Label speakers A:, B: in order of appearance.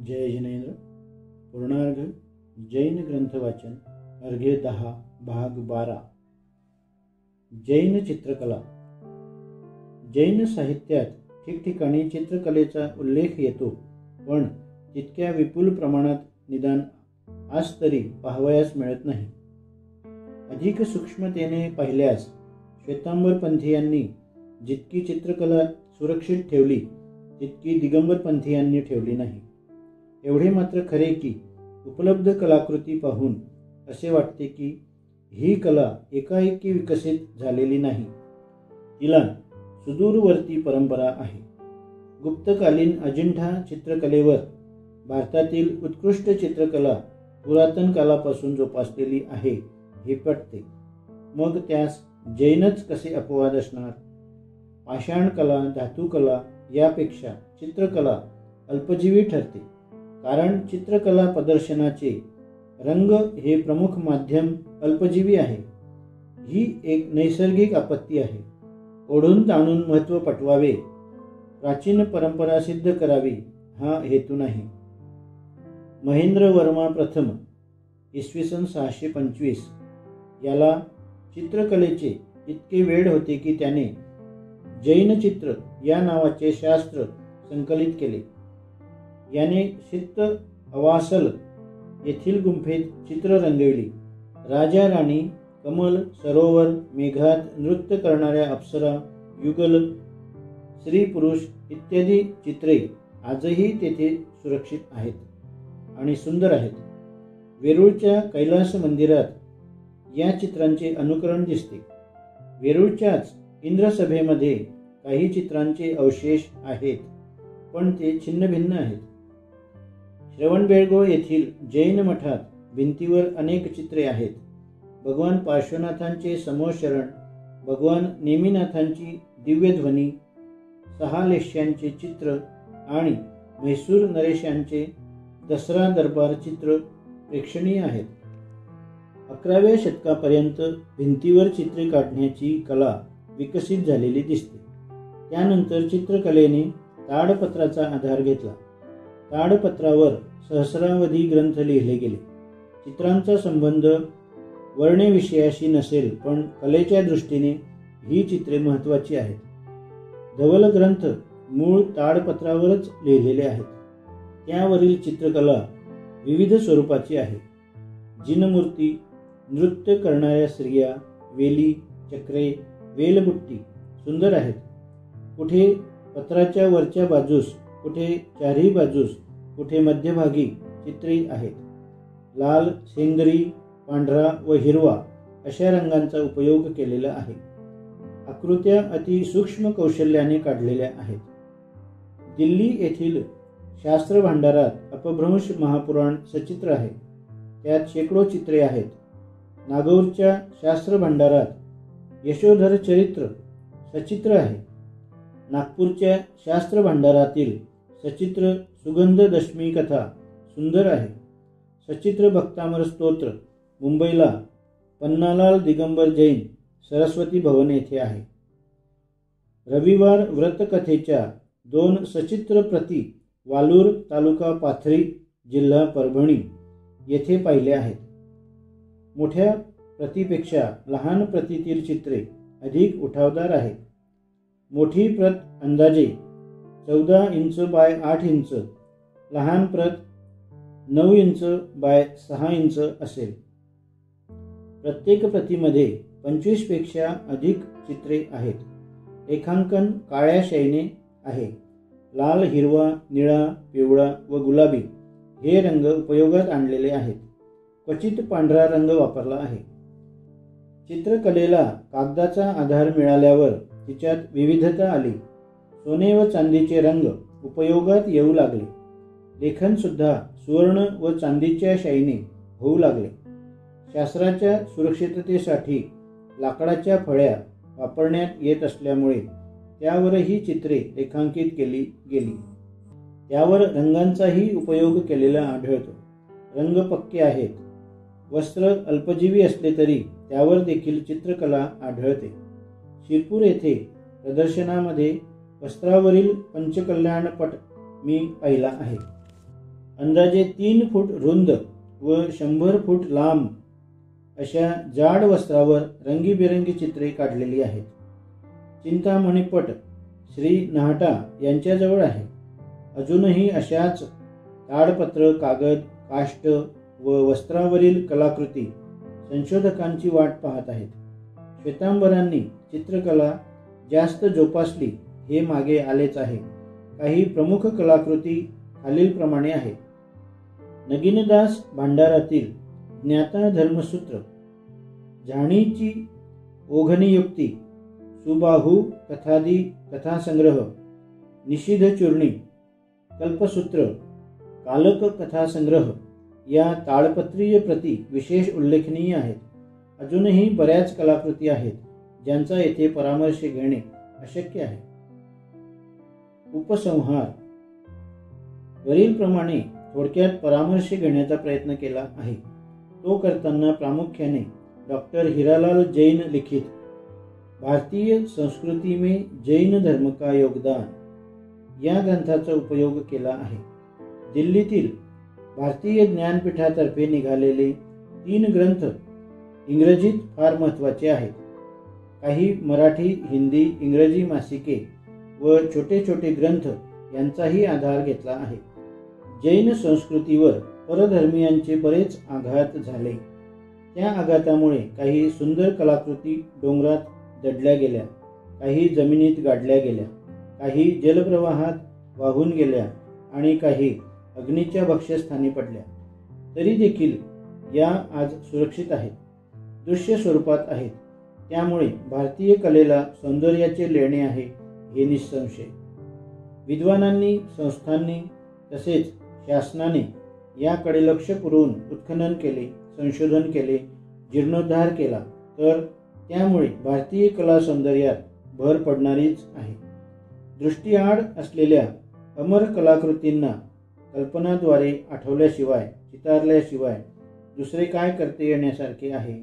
A: जय जिनेंद्र। पूर्णार्घ जैन ग्रंथ वाचन अर्घ्य 10 भाग 12। जैन चित्रकला। जैन साहित्यात ठिकठिकाणी चित्रकलेचा उल्लेख येतो, पण तितक्या विपुल प्रमाणात निदान आज तरी पाहावयास मिळत नाही। अधिक सूक्ष्मतेने पाहिल्यास श्वेतांबर पंथीयांनी जितकी चित्रकला सुरक्षित ठेवली तितकी दिगंबर पंथीयांनी ठेवली नाही। एवढे मात्र खरे की उपलब्ध कलाकृती पाहून असे वाटते की ही कला एकाएकी विकसित झालेली नाही, तिला सुदूरवर्ती परंपरा आहे। गुप्तकालीन अजिंठा चित्रकलेवर भारतातील उत्कृष्ट चित्रकला पुरातन कालापासून जोपासलेली आहे हे पटते। मग त्यास जैनच कसे अपवाद असणार? पाषाण कला, धातुकला यापेक्षा चित्रकला अल्पजीवी ठरते, कारण चित्रकला प्रदर्शनाचे रंग हे प्रमुख माध्यम अल्पजीवी आहे। ही एक नैसर्गिक आपत्ती आहे। ओढून ताणून महत्त्व पटवावे, प्राचीन परंपरा सिद्ध करावी हा हेतू नाही। महेंद्र वर्मा प्रथम इसवी सन 625 याला चित्रकलेचे इतके वेड होते की त्याने जैन चित्र या नावाचे शास्त्र संकलित केले। याने सित्त अवासल येथील गुंफेत चित्र रंगविली। राजा राणी, कमल, सरोवर, मेघात नृत्य करणाऱ्या अप्सरा, युगल, स्त्री पुरुष इत्यादी चित्रे आजही तेथे सुरक्षित आहेत आणि सुंदर आहेत। वेरूळच्या कैलास मंदिरात या चित्रांचे अनुकरण दिसते। वेरूळच्याच इंद्रसभेमध्ये काही चित्रांचे अवशेष आहेत, पण ते छिन्नभिन्न आहेत। श्रवणबेळगोळ येथील जैन मठात भिंतीवर अनेक चित्रे आहेत। भगवान पार्श्वनाथांचे समोशरण, भगवान नेमिनाथांची दिव्यध्वनी, 6 लेश्यांचे चित्र आणि म्हैसूर नरेशांचे दसरा दरबार चित्र प्रेक्षणीय आहेत। 11व्या शतकापर्यंत भिंतीवर चित्रे काढण्याची कला विकसित झालेली दिसते। त्यानंतर चित्रकलेने ताडपत्राचा आधार घेतला। ताडपत्रावर सहस्रावधी ग्रंथ लिहिले गेले। चित्रांचा संबंध वर्णविषयाशी नसेल, पण कलेच्या दृष्टीने ही चित्रे महत्त्वाची आहेत। धवल ग्रंथ मूळ ताडपत्रावरच लिहिलेले आहेत। त्यावरील चित्रकला विविध स्वरूपाची आहे। जिनमूर्ती, नृत्य करणाऱ्या स्त्रिया, वेली, चक्रे, वेलबुट्टी सुंदर आहेत। कुठे पत्राच्या वरच्या बाजूस, कुठे चारही बाजूस, कुठे मध्यभागी चित्रे आहेत। लाल, सेंद्री, पांढरा व हिरवा अशा रंगांचा उपयोग केलेला आहे। आकृत्या अति सूक्ष्म कौशल्याने काढलेल्या आहेत। दिल्ली येथील शास्त्र भांडारात अपभ्रंश महापुराण सचित्र आहे, त्यात शेकडो चित्रे आहेत। नागौरच्या शास्त्र भांडारात यशोधर चरित्र सचित्र आहे। नागपूरच्या शास्त्र भांडारातील सचित्र सुगंध दशमी कथा सुंदर आहे। सचित्र भक्तामर स्तोत्र मुंबईला पन्नालाल दिगंबर जैन सरस्वती भवन येथे आहे। रविवार व्रतकथेच्या 2 सचित्र प्रती वालूर, तालुका पाथरी, जिल्हा परभणी येथे पाहिल्या आहेत। मोठ्या प्रतीपेक्षा लहान प्रतीतील चित्रे अधिक उठावदार आहेत। मोठी प्रत अंदाजे 14 इंच बाय 8 इंच, लहान प्रत 9 इंच बाय 6 इंच असेल। प्रत्येक प्रतीमध्ये 25 पेक्षा अधिक चित्रे आहेत। रेखांकन काळ्या शाईने आहे। लाल, हिरवा, निळा, पिवळा व गुलाबी हे रंग उपयोगात आणलेले आहेत। क्वचित पांढरा रंग वापरला आहे। चित्रकलेला कागदाचा आधार मिळाल्यावर तिच्यात विविधता आली। सोने व चांदीचे रंग उपयोगात येऊ लागले। लेखन सुद्धा सुवर्ण व चांदीच्या शाईने होऊ लागले। शास्त्राच्या सुरक्षिततेसाठी लाकडाच्या फळ्या वापरण्यात येत असल्यामुळे त्यावरही चित्रे रेखांकित केली गेली। त्यावर रंगांचाही उपयोग केलेला आढळतो। रंग पक्के आहेत। वस्त्र अल्पजीवी असले तरी त्यावर देखील चित्रकला आढळते। शिरपूर येथे प्रदर्शनामध्ये वस्त्रावरील पंचकल्याणपट मी पाहिला आहे। अंदाजे 3 फूट रुंद व 100 फूट लांब अशा जाड वस्त्रावर रंगीबेरंगी चित्रे काढलेली आहेत. चिंतामणी पट श्री नाहटा यांच्याजवळ आहे. अजूनही अशाच ताडपत्र, कागद, काष्ट व वस्त्रावरील कलाकृती संशोधकांची वाट पाहत आहेत. श्वेतांबरांनी चित्रकला जास्त जोपासली हे मागे आलेच आहे. काही प्रमुख कलाकृती खालीलप्रमाणे आहेत. नगीनदास भांडारातील ज्ञाता धर्मसूत्र, झाणीची ओघनियुक्ती, सुबाहू कथादी कथासंग्रह, निषिध चूर्णी, कल्पसूत्र, कालक कथासंग्रह या ताडपत्रीय प्रती विशेष उल्लेखनीय आहेत. अजूनही बऱ्याच कलाकृती आहेत ज्यांचा येथे परामर्श घेणे अशक्य आहे. उपसंहार वरीलप्रमाणे थोडक्यात परामर्श घेण्याचा प्रयत्न केला आहे. तो करताना प्रामुख्याने डॉक्टर हीरालाल जैन लिखित भारतीय संस्कृती में जैन धर्म का योगदान या ग्रंथाचा उपयोग केला आहे. दिल्लीतील भारतीय ज्ञानपीठातर्फे निघालेले 3 ग्रंथ इंग्रजीत फार महत्त्वाचे आहेत. काही मराठी, हिंदी, इंग्रजी मासिके व छोटे छोटे ग्रंथ यांचाही आधार घेतला आहे. जैन संस्कृतीवर परधर्मीयांचे बरेच आघात झाले. त्या आघातामुळे काही सुंदर कलाकृती डोंगरात दडल्या गेल्या, काही जमिनीत गाडल्या गेल्या, काही जलप्रवाहात वाहून गेल्या आणि काही अग्नीच्या भक्ष्यस्थानी पडल्या. तरी देखील या आज सुरक्षित आहेत, दृश्य स्वरूपात आहेत. त्यामुळे भारतीय कलेला सौंदर्याचे लेणे आहे हे निसंशय. विद्वानांनी, संस्थांनी तसेच शासनाने याकडे लक्ष पुरवून उत्खनन केले, संशोधन केले, जीर्णोद्धार केला तर त्यामुळे भारतीय कला सौंदर्यात भर पडणारीच आहे. दृष्टीआड असलेल्या अमर कलाकृतींना कल्पनाद्वारे आठवल्याशिवाय, चितारल्याशिवाय दुसरे काय करता येण्यासारखे आहे.